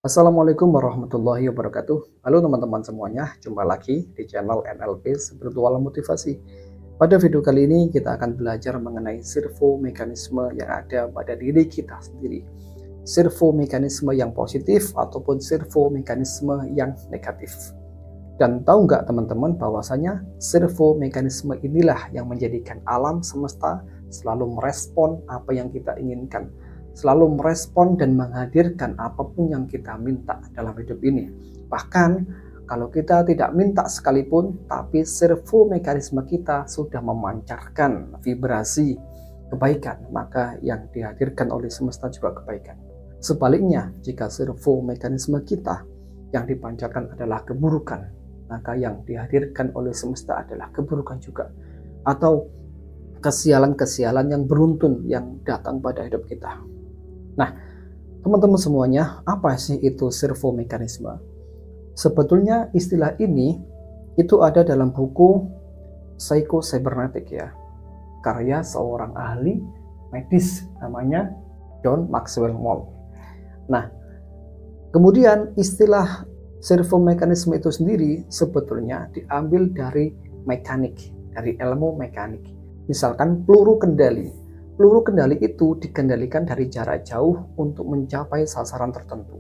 Assalamualaikum warahmatullahi wabarakatuh. Halo teman-teman semuanya, jumpa lagi di channel NLP Spiritual Motivasi. Pada video kali ini kita akan belajar mengenai servo mekanisme yang ada pada diri kita sendiri. Servo mekanisme yang positif ataupun servo mekanisme yang negatif. Dan tahu nggak teman-teman bahwasanya servo mekanisme inilah yang menjadikan alam semesta selalu merespon apa yang kita inginkan, selalu merespon dan menghadirkan apapun yang kita minta dalam hidup ini. Bahkan kalau kita tidak minta sekalipun, tapi servo mekanisme kita sudah memancarkan vibrasi kebaikan, maka yang dihadirkan oleh semesta juga kebaikan. Sebaliknya, jika servo mekanisme kita yang dipancarkan adalah keburukan, maka yang dihadirkan oleh semesta adalah keburukan juga, atau kesialan-kesialan yang beruntun yang datang pada hidup kita. Nah, teman-teman semuanya, apa sih itu servo mekanisme? Sebetulnya istilah ini itu ada dalam buku Psycho-Cybernetic ya, karya seorang ahli medis namanya John Maxwell Maltz. Nah, kemudian istilah servo mekanisme itu sendiri sebetulnya diambil dari mekanik, dari ilmu mekanik. Misalkan peluru kendali. Peluru kendali itu dikendalikan dari jarak jauh untuk mencapai sasaran tertentu.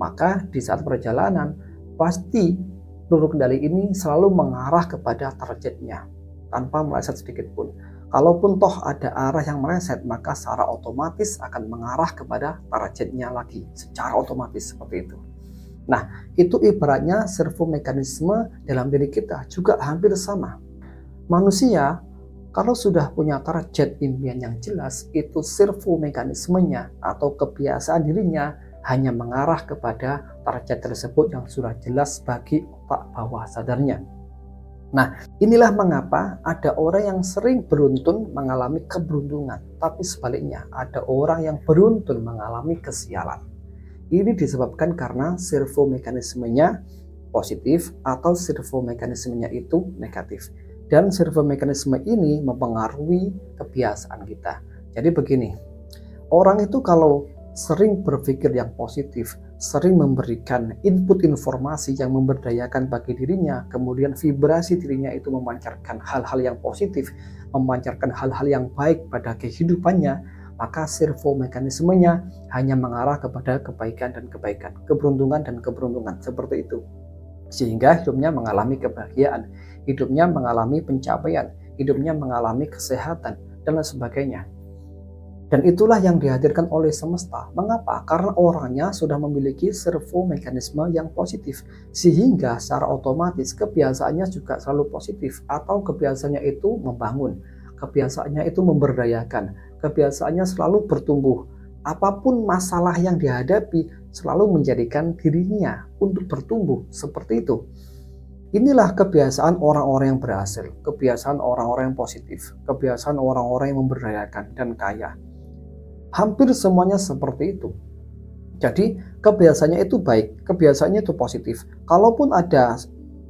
Maka di saat perjalanan, pasti peluru kendali ini selalu mengarah kepada targetnya, tanpa meleset sedikit pun. Kalaupun toh ada arah yang meleset, maka secara otomatis akan mengarah kepada targetnya lagi, secara otomatis seperti itu. Nah, itu ibaratnya servo mekanisme dalam diri kita juga hampir sama. Manusia kalau sudah punya target impian yang jelas, itu servo mekanismenya atau kebiasaan dirinya hanya mengarah kepada target tersebut yang sudah jelas bagi otak bawah sadarnya. Nah, inilah mengapa ada orang yang sering beruntun mengalami keberuntungan, tapi sebaliknya ada orang yang beruntun mengalami kesialan. Ini disebabkan karena servo mekanismenya positif atau servo mekanismenya itu negatif. Dan servo mekanisme ini mempengaruhi kebiasaan kita. Jadi begini, orang itu kalau sering berpikir yang positif, sering memberikan input informasi yang memberdayakan bagi dirinya, kemudian vibrasi dirinya itu memancarkan hal-hal yang positif, memancarkan hal-hal yang baik pada kehidupannya, maka servo mekanismenya hanya mengarah kepada kebaikan dan kebaikan, keberuntungan dan keberuntungan, seperti itu. Sehingga hidupnya mengalami kebahagiaan, hidupnya mengalami pencapaian, hidupnya mengalami kesehatan, dan lain sebagainya. Dan itulah yang dihadirkan oleh semesta. Mengapa? Karena orangnya sudah memiliki servo mekanisme yang positif, sehingga secara otomatis kebiasaannya juga selalu positif, atau kebiasaannya itu membangun, kebiasaannya itu memberdayakan, kebiasaannya selalu bertumbuh. Apapun masalah yang dihadapi selalu menjadikan dirinya untuk bertumbuh, seperti itu. Inilah kebiasaan orang-orang yang berhasil, kebiasaan orang-orang yang positif, kebiasaan orang-orang yang memberdayakan dan kaya. Hampir semuanya seperti itu. Jadi kebiasaannya itu baik, kebiasaannya itu positif. Kalaupun ada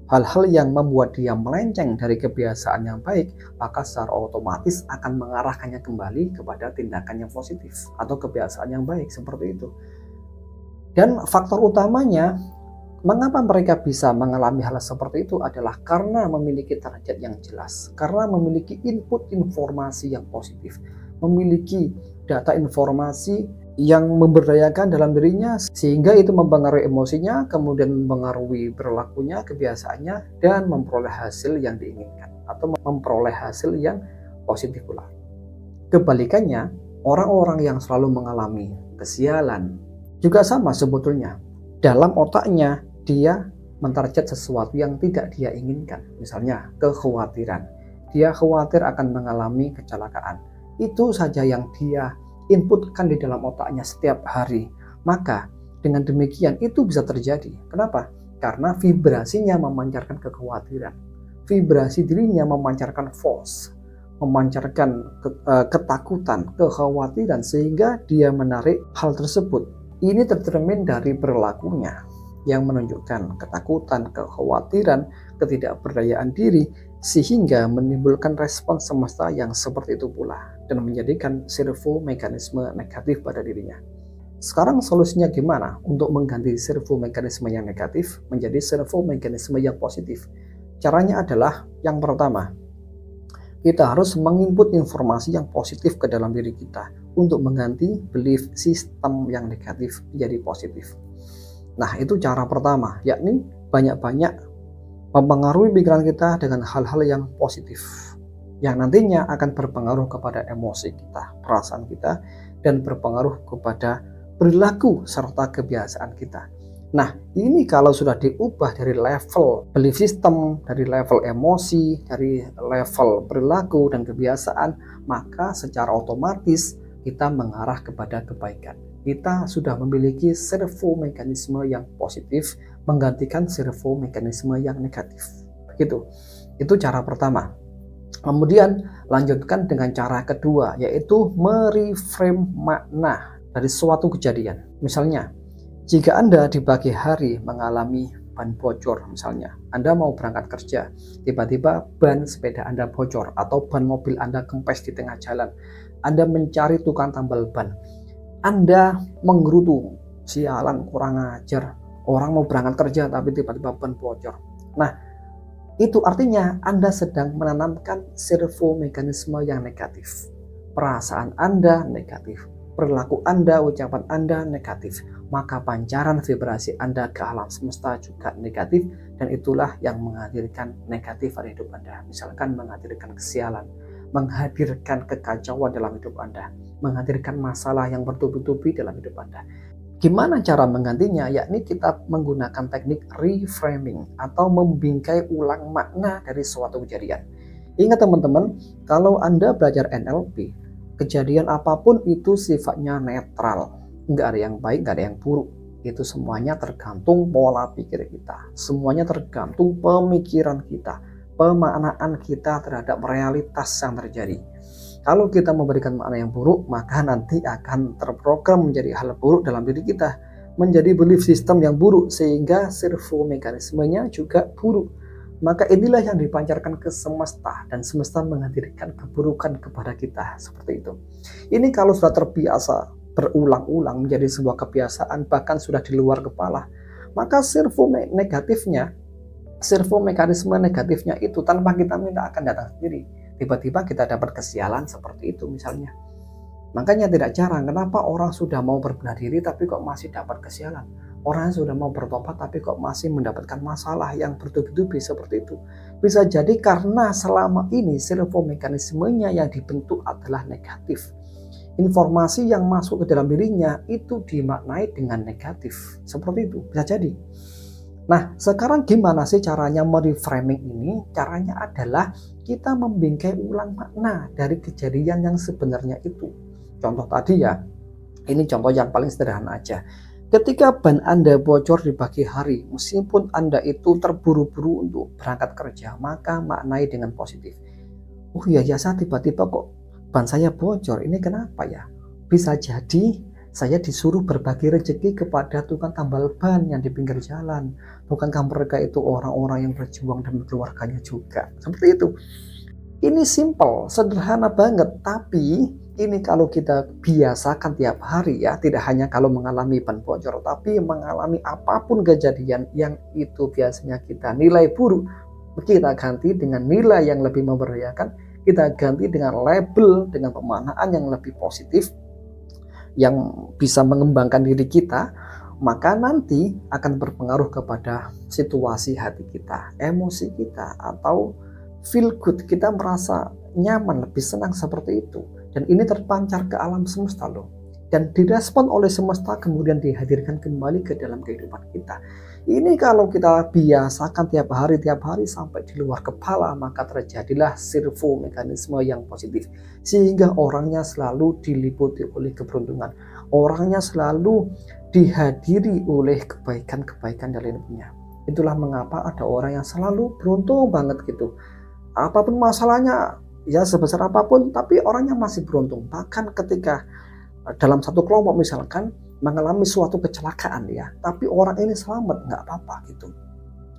hal-hal yang membuat dia melenceng dari kebiasaan yang baik, maka secara otomatis akan mengarahkannya kembali kepada tindakan yang positif atau kebiasaan yang baik, seperti itu. Dan faktor utamanya, mengapa mereka bisa mengalami hal seperti itu adalah karena memiliki target yang jelas, karena memiliki input informasi yang positif, memiliki data informasi yang memberdayakan dalam dirinya, sehingga itu mempengaruhi emosinya, kemudian mempengaruhi perilakunya, kebiasaannya, dan memperoleh hasil yang diinginkan atau memperoleh hasil yang positif pula. Kebalikannya, orang-orang yang selalu mengalami kesialan juga sama sebetulnya. Dalam otaknya dia mentarget sesuatu yang tidak dia inginkan, misalnya kekhawatiran. Dia khawatir akan mengalami kecelakaan. Itu saja yang dia inputkan di dalam otaknya setiap hari. Maka dengan demikian itu bisa terjadi. Kenapa? Karena vibrasinya memancarkan kekhawatiran. Vibrasi dirinya memancarkan force, memancarkan ketakutan, kekhawatiran, sehingga dia menarik hal tersebut. Ini tercermin dari perilakunya yang menunjukkan ketakutan, kekhawatiran, ketidakberdayaan diri, sehingga menimbulkan respon semesta yang seperti itu pula dan menjadikan servo mekanisme negatif pada dirinya. Sekarang solusinya gimana untuk mengganti servo mekanisme yang negatif menjadi servo mekanisme yang positif? Caranya adalah yang pertama, kita harus menginput informasi yang positif ke dalam diri kita untuk mengganti belief system yang negatif menjadi positif. Nah, itu cara pertama, yakni banyak-banyak mempengaruhi pikiran kita dengan hal-hal yang positif, yang nantinya akan berpengaruh kepada emosi kita, perasaan kita, dan berpengaruh kepada perilaku serta kebiasaan kita. Nah, ini kalau sudah diubah dari level belief system, dari level emosi, dari level perilaku dan kebiasaan, maka secara otomatis kita mengarah kepada kebaikan. Kita sudah memiliki servo mekanisme yang positif menggantikan servo mekanisme yang negatif. Begitu. Itu cara pertama. Kemudian lanjutkan dengan cara kedua, yaitu mereframe makna dari suatu kejadian. Misalnya, jika Anda di pagi hari mengalami ban bocor, misalnya Anda mau berangkat kerja, tiba-tiba ban sepeda Anda bocor atau ban mobil Anda kempes di tengah jalan, Anda mencari tukang tambal ban, Anda menggerutu, sialan, kurang ajar, orang mau berangkat kerja tapi tiba-tiba ban bocor. Nah, itu artinya Anda sedang menanamkan servo mekanisme yang negatif. Perasaan Anda negatif, perilaku Anda, ucapan Anda negatif, maka pancaran vibrasi Anda ke alam semesta juga negatif, dan itulah yang menghadirkan negatif pada hidup Anda. Misalkan menghadirkan kesialan, menghadirkan kekacauan dalam hidup Anda, menghadirkan masalah yang bertubi-tubi dalam hidup Anda. Gimana cara menggantinya? Yakni kita menggunakan teknik reframing atau membingkai ulang makna dari suatu kejadian. Ingat teman-teman, kalau Anda belajar NLP, kejadian apapun itu sifatnya netral. Nggak ada yang baik, nggak ada yang buruk. Itu semuanya tergantung pola pikir kita. Semuanya tergantung pemikiran kita, pemaknaan kita terhadap realitas yang terjadi. Kalau kita memberikan makna yang buruk, maka nanti akan terprogram menjadi hal buruk dalam diri kita, menjadi belief system yang buruk, sehingga servo mekanismenya juga buruk. Maka inilah yang dipancarkan ke semesta, dan semesta menghadirkan keburukan kepada kita, seperti itu. Ini kalau sudah terbiasa berulang-ulang menjadi sebuah kebiasaan, bahkan sudah di luar kepala, maka servo mekanisme negatifnya itu tanpa kita minta akan datang sendiri. Tiba-tiba kita dapat kesialan seperti itu misalnya. Makanya tidak jarang kenapa orang sudah mau berbenah diri tapi kok masih dapat kesialan. Orang sudah mau bertobat tapi kok masih mendapatkan masalah yang bertubi-tubi seperti itu. Bisa jadi karena selama ini servo mekanismenya yang dibentuk adalah negatif. Informasi yang masuk ke dalam dirinya itu dimaknai dengan negatif. Seperti itu, bisa jadi. Nah, sekarang gimana sih caranya mereframing ini? Caranya adalah kita membingkai ulang makna dari kejadian yang sebenarnya itu. Contoh tadi ya, ini contoh yang paling sederhana aja. Ketika ban Anda bocor di pagi hari, meskipun Anda itu terburu-buru untuk berangkat kerja, maka maknai dengan positif. Oh iya, saya tiba-tiba kok ban saya bocor, ini kenapa ya? Bisa jadi saya disuruh berbagi rezeki kepada tukang tambal ban yang di pinggir jalan. Bukankah mereka itu orang-orang yang berjuang dan keluarganya juga? Seperti itu. Ini simple, sederhana banget. Tapi ini kalau kita biasakan tiap hari ya, tidak hanya kalau mengalami ban bocor, tapi mengalami apapun kejadian yang itu biasanya kita nilai buruk, kita ganti dengan nilai yang lebih memberdayakan, kita ganti dengan label, dengan pemaknaan yang lebih positif, yang bisa mengembangkan diri kita, maka nanti akan berpengaruh kepada situasi hati kita, emosi kita, atau feel good, kita merasa nyaman, lebih senang seperti itu. Dan ini terpancar ke alam semesta loh. Dan direspon oleh semesta, kemudian dihadirkan kembali ke dalam kehidupan kita. Ini kalau kita biasakan tiap hari sampai di luar kepala, maka terjadilah servo mekanisme yang positif. Sehingga orangnya selalu diliputi oleh keberuntungan. Orangnya selalu dihadiri oleh kebaikan-kebaikan dalam hidupnya. Itulah mengapa ada orang yang selalu beruntung banget gitu. Apapun masalahnya, ya sebesar apapun, tapi orangnya masih beruntung. Bahkan ketika dalam satu kelompok misalkan mengalami suatu kecelakaan ya, tapi orang ini selamat, nggak apa-apa gitu.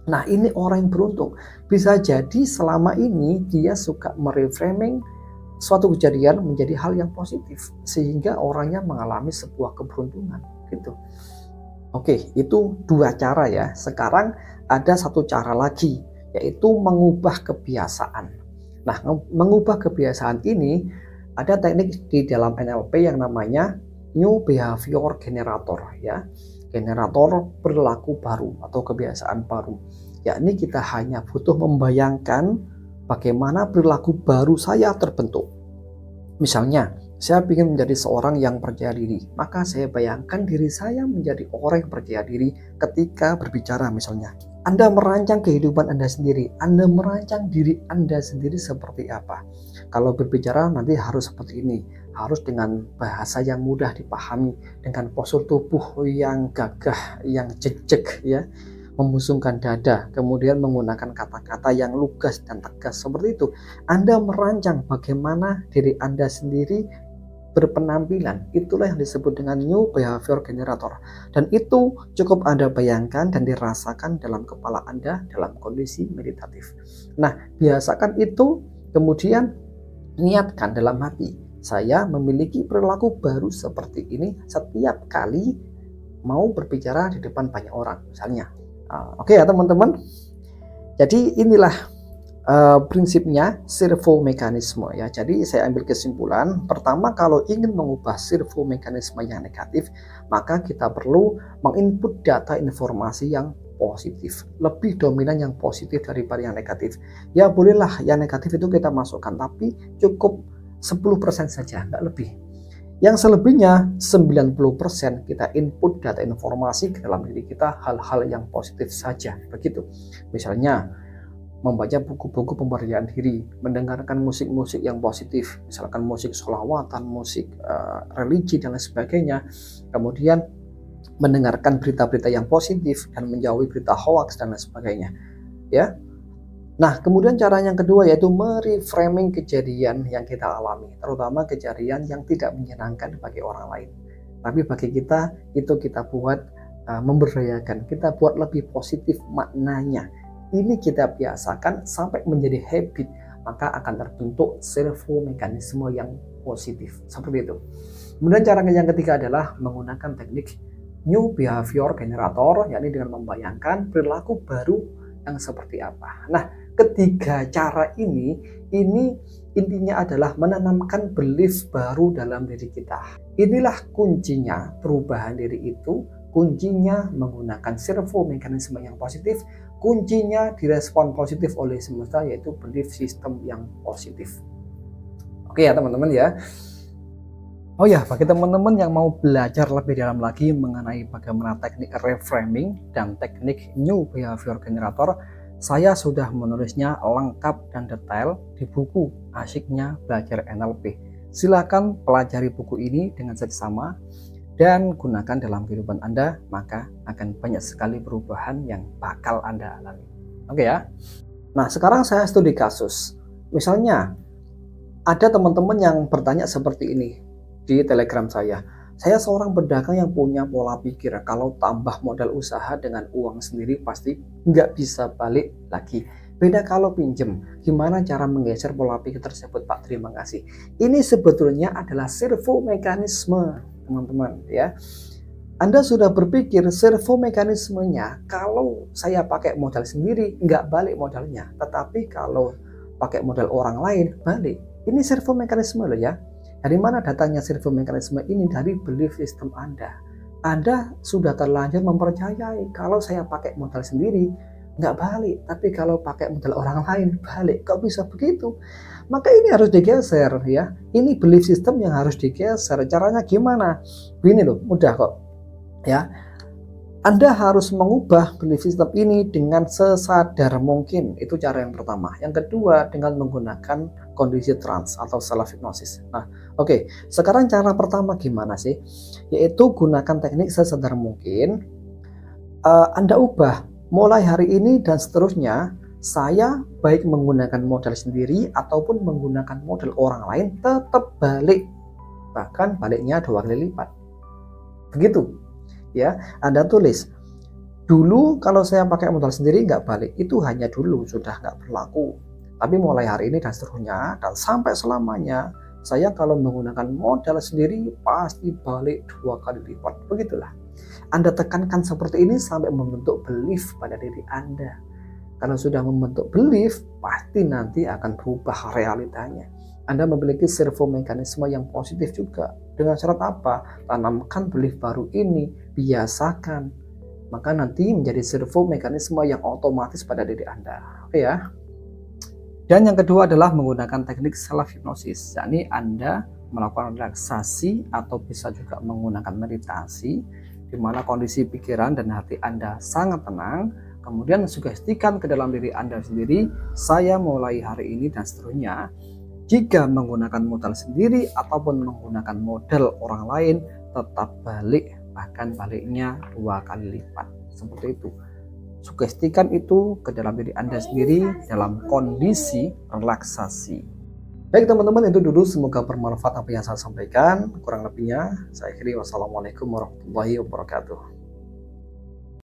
Nah, ini orang yang beruntung. Bisa jadi selama ini dia suka mereframing suatu kejadian menjadi hal yang positif sehingga orangnya mengalami sebuah keberuntungan gitu. Oke, itu dua cara ya. Sekarang ada satu cara lagi, yaitu mengubah kebiasaan. Nah, mengubah kebiasaan ini ada teknik di dalam NLP yang namanya New Behavior Generator ya. Generator perilaku baru atau kebiasaan baru. Yakni kita hanya butuh membayangkan bagaimana perilaku baru saya terbentuk. Misalnya, saya ingin menjadi seorang yang percaya diri, maka saya bayangkan diri saya menjadi orang yang percaya diri ketika berbicara misalnya. Anda merancang kehidupan Anda sendiri, Anda merancang diri Anda sendiri seperti apa. Kalau berbicara nanti harus seperti ini, harus dengan bahasa yang mudah dipahami, dengan postur tubuh yang gagah, yang jejek ya, membusungkan dada, kemudian menggunakan kata-kata yang lugas dan tegas seperti itu. Anda merancang bagaimana diri Anda sendiri berpenampilan. Itulah yang disebut dengan New Behavior Generator. Dan itu cukup Anda bayangkan dan dirasakan dalam kepala Anda dalam kondisi meditatif. Nah, biasakan itu, kemudian niatkan dalam hati. Saya memiliki perilaku baru seperti ini setiap kali mau berbicara di depan banyak orang misalnya. Oke ya teman-teman. Jadi inilah prinsipnya servo mekanisme ya. Jadi saya ambil kesimpulan, pertama kalau ingin mengubah servo mekanisme yang negatif, maka kita perlu menginput data informasi yang positif, lebih dominan yang positif daripada yang negatif. Ya bolehlah yang negatif itu kita masukkan, tapi cukup 10% saja, nggak lebih. Yang selebihnya 90% kita input data informasi ke dalam diri kita hal-hal yang positif saja begitu. Misalnya membaca buku-buku pemberdayaan diri, mendengarkan musik-musik yang positif, misalkan musik sholawatan, musik religi dan lain sebagainya. Kemudian mendengarkan berita-berita yang positif dan menjauhi berita hoax dan lain sebagainya. Ya. Nah, kemudian cara yang kedua yaitu mereframing kejadian yang kita alami, terutama kejadian yang tidak menyenangkan bagi orang lain. Tapi bagi kita, itu kita buat memberdayakan, kita buat lebih positif maknanya. Ini kita biasakan sampai menjadi habit, maka akan terbentuk servo mekanisme yang positif. Seperti itu. Kemudian cara yang ketiga adalah menggunakan teknik New Behavior Generator, yakni dengan membayangkan perilaku baru yang seperti apa. Nah, ketiga cara ini intinya adalah menanamkan belief baru dalam diri kita. Inilah kuncinya perubahan diri itu, kuncinya menggunakan servo mekanisme yang positif, kuncinya direspon positif oleh semesta yaitu belief system yang positif. Oke ya teman-teman ya. Oh ya, bagi teman-teman yang mau belajar lebih dalam lagi mengenai bagaimana teknik reframing dan teknik New Behavior Generator, saya sudah menulisnya lengkap dan detail di buku Asyiknya Belajar NLP. Silakan pelajari buku ini dengan seksama dan gunakan dalam kehidupan Anda, maka akan banyak sekali perubahan yang bakal Anda alami. Oke ya. Nah, sekarang saya studi kasus. Misalnya, ada teman-teman yang bertanya seperti ini di Telegram saya. Saya seorang pedagang yang punya pola pikir kalau tambah modal usaha dengan uang sendiri pasti nggak bisa balik lagi. Beda kalau pinjem, gimana cara menggeser pola pikir tersebut Pak? Terima kasih. Ini sebetulnya adalah servo mekanisme teman-teman ya. Anda sudah berpikir servo mekanismenya kalau saya pakai modal sendiri nggak balik modalnya, tetapi kalau pakai modal orang lain balik. Ini servo mekanisme loh ya. Dari mana datanya servo mekanisme ini? Dari belief system Anda. Anda sudah terlanjur mempercayai kalau saya pakai modal sendiri nggak balik, tapi kalau pakai modal orang lain balik. Kok bisa begitu? Maka ini harus digeser ya. Ini belief system yang harus digeser. Caranya gimana? Begini loh, mudah kok. Ya. Anda harus mengubah belief system ini dengan sesadar mungkin. Itu cara yang pertama. Yang kedua dengan menggunakan kondisi trance atau self hypnosis. Nah, oke. Sekarang cara pertama gimana sih? Yaitu gunakan teknik sesadar mungkin. Anda ubah mulai hari ini dan seterusnya. Saya baik menggunakan modal sendiri ataupun menggunakan modal orang lain tetap balik. Bahkan baliknya 2 kali lipat. Begitu. Ya, Anda tulis dulu kalau saya pakai modal sendiri nggak balik, itu hanya dulu, sudah nggak berlaku. Tapi mulai hari ini dan seterusnya dan sampai selamanya, saya kalau menggunakan modal sendiri pasti balik 2 kali lipat. Begitulah. Anda tekankan seperti ini sampai membentuk belief pada diri Anda. Karena sudah membentuk belief, pasti nanti akan berubah realitanya. Anda memiliki servo mekanisme yang positif juga. Dengan syarat apa? Tanamkan belief baru ini, biasakan. Maka nanti menjadi servo mekanisme yang otomatis pada diri Anda. Oke ya. Dan yang kedua adalah menggunakan teknik self hypnosis, yakni Anda melakukan relaksasi atau bisa juga menggunakan meditasi, di mana kondisi pikiran dan hati Anda sangat tenang, kemudian sugestikan ke dalam diri Anda sendiri, saya mulai hari ini dan seterusnya, jika menggunakan modal sendiri ataupun menggunakan modal orang lain, tetap balik, bahkan baliknya 2 kali lipat, seperti itu. Sugestikan itu ke dalam diri Anda sendiri dalam kondisi relaksasi. Baik teman-teman, itu dulu, semoga bermanfaat apa yang saya sampaikan. Kurang lebihnya saya akhiri. Wassalamualaikum warahmatullahi wabarakatuh.